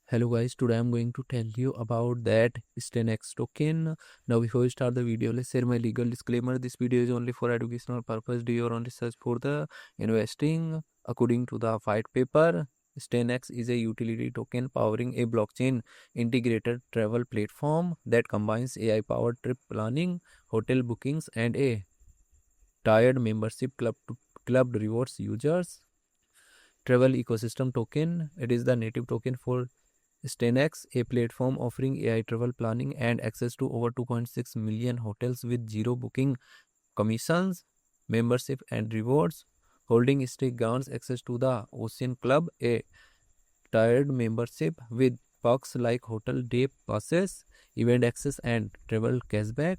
Hello guys, today I'm going to tell you about that STAYNEX token. Now before we start the video, let's share my legal disclaimer. This video is only for educational purpose. Do your own research for the investing. According to the white paper, STAYNEX is a utility token powering a blockchain integrated travel platform that combines AI powered trip planning, hotel bookings and a tiered membership club rewards users. Travel ecosystem token, it is the native token for STAYNEX, a platform offering AI travel planning and access to over 2.6 million hotels with zero booking commissions, membership and rewards. Holding stake grants access to the Ocean Club, a tiered membership with perks like hotel day passes, event access and travel cashback.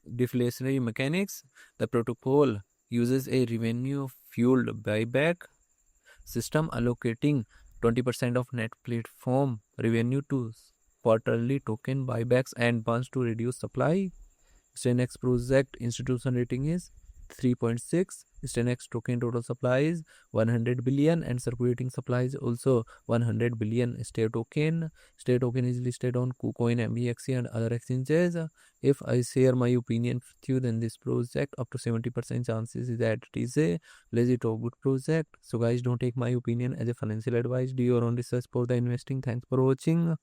Deflationary mechanics, the protocol uses a revenue fueled buyback system allocating 20% of net platform revenue to quarterly token buybacks and bonds to reduce supply. STAYNEX project institution rating is 3.6. STAYNEX token total supply is 100 billion and circulating supply is also 100 billion. Stay token is listed on KuCoin, MBXC and other exchanges. If I share my opinion with you, then this project up to 70% chances is that it is a legit or good project. So guys, don't take my opinion as a financial advice. Do your own research for the investing. Thanks for watching.